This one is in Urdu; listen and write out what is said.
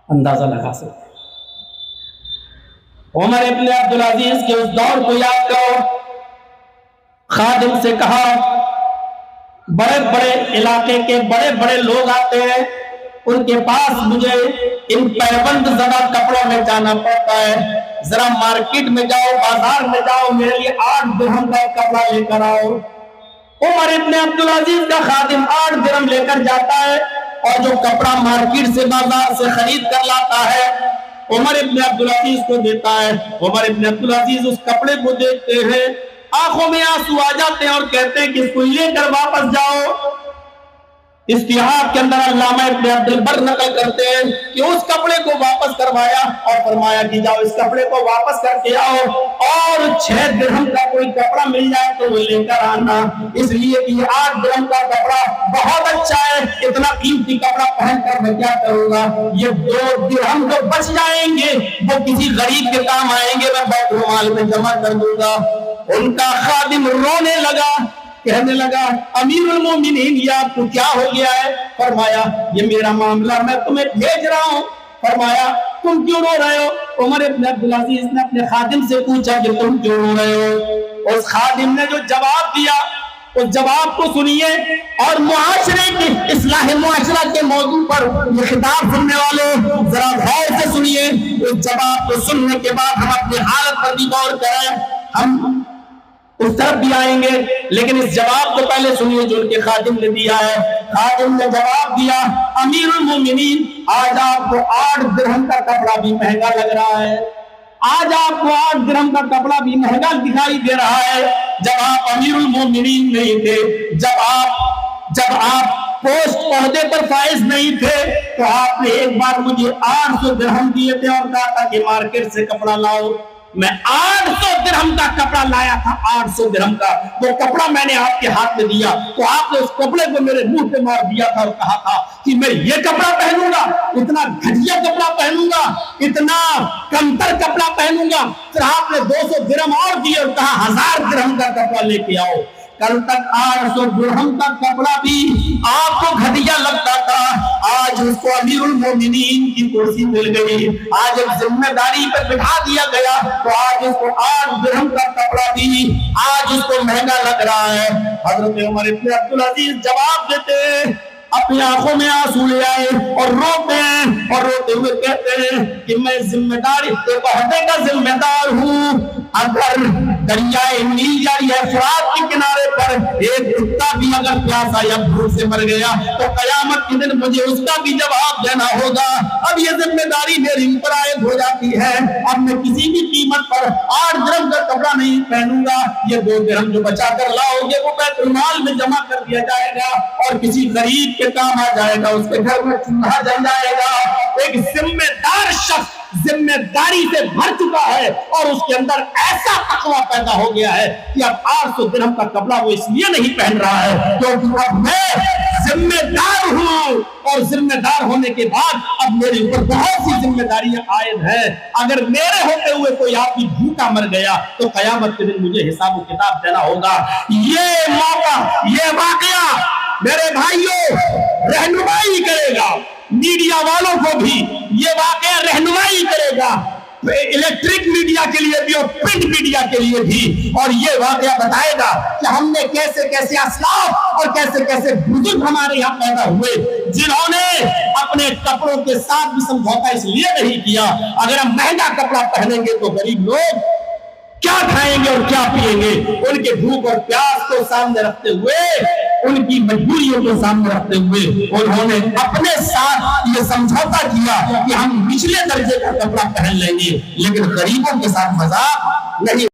اندازہ لگا سکتے ہیں۔ عمر ابن عبدالعزیز کے اس دور کو یاد کرو، خادم سے کہا بڑے بڑے علاقے کے بڑے بڑے لوگ آتے ہیں، ان کے پاس مجھے ان پیبند زدہ کپڑوں میں جانا پڑتا ہے، ذرا مارکیٹ میں جاؤ، بازار میں جاؤ، میرے لیے 8 درہم کا کپڑا لے کر آؤ۔ عمر ابن عبدالعزیز کا خادم 8 درہم لے کر جاتا ہے، اور جو کپڑا مارکیٹ سے بازار سے خرید کر لاتا ہے عمر ابن عبدالعزیز کو دیتا ہے۔ عمر ابن عبدالعزیز اس کپڑے کو دیکھتے ہیں، آنکھوں میں آنسو آ جاتے ہیں اور کہتے ہیں کہ اس کو لے کر واپس جاؤ۔ استیعاب کے اندر علامہ ابن عبد البر نقل کرتے ہیں کہ اس کپڑے کو واپس کروایا اور فرمایا کہ جاؤ اس کپڑے کو واپس کر کے آؤ، اور 6 درہم کا کوئی کپڑا مل جائے تو وہ لے کر آنا، اس لیے کہ یہ 8 درہم کا کپڑا بہت اچھا ہے، اتنا قیمتی کپڑا پہن کر میں کیا کروں گا، یہ 2 درہم جو بچ جائیں گے وہ کسی غریب کے کام آئیں گے، میں بیت المال میں جمع کر دوں گا۔ ان کا خادم رونے لگا، کہنے لگا امیر المومنین یہ آپ کو کیا ہو گیا ہے؟ فرمایا یہ میرا معاملہ، میں تمہیں بھیج رہا ہوں۔ فرمایا تم کیوں رو رہے ہو؟ عمر ابن عبدالعزیز نے اپنے خادم سے پوچھا کہ تم کیوں رو رہے ہو؟ اس خادم نے جو جواب دیا اس جواب کو سنیے، اور معاشرے کی اصلاح معاشرہ کے موضوع پر یہ خطاب سننے والے ذرا غور سے سنیے۔ اس جواب کو سننے کے بعد ہم اپنی حالت پر بھی غور کریں، ہم اس طرف بھی آئیں گے، لیکن اس جواب کو پہلے سنیے جو ان کے خادم نے دیا ہے۔ خادم نے جواب دیا امیر المومنین آج آپ کو 8 درہم کا کپڑا بھی مہنگا لگ رہا ہے، آج آپ کو 8 درہم کا کپڑا بھی مہنگا دکھائی دے رہا ہے، جب آپ امیر المومنین نہیں تھے، جب آپ پوسٹ عہدے پر فائز نہیں تھے تو آپ نے ایک بار مجھے 800 درہم دیے تھے اور کہا تھا کہ مارکیٹ سے کپڑا لاؤ، میں 800 درہم کا کپڑا لایا تھا، 800 درہم کا وہ کپڑا میں نے آپ کے ہاتھ میں دیا تو آپ نے اس کپڑے کو میرے منہ پہ مار دیا تھا اور کہا تھا کہ میں یہ کپڑا پہنوں گا، اتنا گھٹیا کپڑا پہنوں گا، اتنا کمتر کپڑا پہنوں گا، پھر آپ نے 200 درہم اور دیے اور کہا 1000 درہم کا کپڑا لے کے آؤ۔ کل تک 800 درہم کا کپڑا بھی آپ کو گھٹیا لگتا تھا، آج اس کو امیر المومنین کی کرسی مل گئی، آج ایک ذمہ داری پر بٹھا دیا گیا تو آج اس کو 8 درہم کا کپڑا بھی آج اس کو مہنگا لگ رہا ہے۔ حضرت عمر ابن عبدالعزیز جواب دیتے ہیں، اپنی آنکھوں میں آنسو لے آئے اور روتے ہیں، اور روتے ہوئے کہتے ہیں کہ میں ذمہ داری عہدے کا ذمہ دار ہوں، اگر دریائے نیل جاری ہے فرات کے کنارے پر ایک کتا بھی اگر پیاسا یا بھوک سے مر گیا تو قیامت کے دن مجھے اس کا بھی جواب دینا ہوگا، اب یہ ذمہ داری میری اوپر عائد ہو جاتی ہے، اب میں کسی بھی قیمت پر 8 درہم کا کپڑا نہیں پہنوں گا، یہ 2 درہم جو بچا کر لاؤ گے وہ بیت المال میں جمع کر دیا جائے گا اور کسی غریب کے کام آ جائے گا، اس کے گھر میں چولہا جل جائے گا۔ ایک ذمہ دار شخص ذمہ داری سے بھر چکا ہے اور اس کے اندر ایسا تقویٰ پیدا ہو گیا ہے کہ اب 800 درہم کا کپڑا وہ اس لیے نہیں پہن رہا ہے کیونکہ اب میں ذمہ دار ہوں، اور ذمہ دار ہونے کے بعد اب میرے اوپر بہت سی ذمہ داریاں عائد ہیں، اگر میرے ہوتے ہوئے کوئی آدمی بھوکا مر گیا تو قیامت کے دن مجھے حساب و کتاب دینا ہوگا۔ یہ موقع، یہ واقعہ میرے بھائیوں رہنمائی کرے گا، میڈیا والوں کو بھی یہ واقعہ رہنمائی کرے گا، الیکٹرک میڈیا کے لیے بھی اور پرنٹ میڈیا کے لیے بھی، اور یہ واقعہ بتائے گا کہ ہم نے کیسے کیسے اسلاف اور کیسے کیسے بزرگ ہمارے یہاں پیدا ہوئے جنہوں نے اپنے کپڑوں کے ساتھ بھی سمجھوتا اس لیے نہیں کیا، اگر ہم مہنگا کپڑا پہنیں گے تو غریب لوگ کیا کھائیں گے اور کیا پیئیں گے، ان کے بھوک اور پیاس کو سامنے رکھتے ہوئے، ان کی مجبوریوں کو سامنے رکھتے ہوئے انہوں نے اپنے ساتھ یہ سمجھوتا کیا کہ ہم نچلے درجے کا کپڑا پہن لیں گے لیکن غریبوں کے ساتھ مذاق نہیں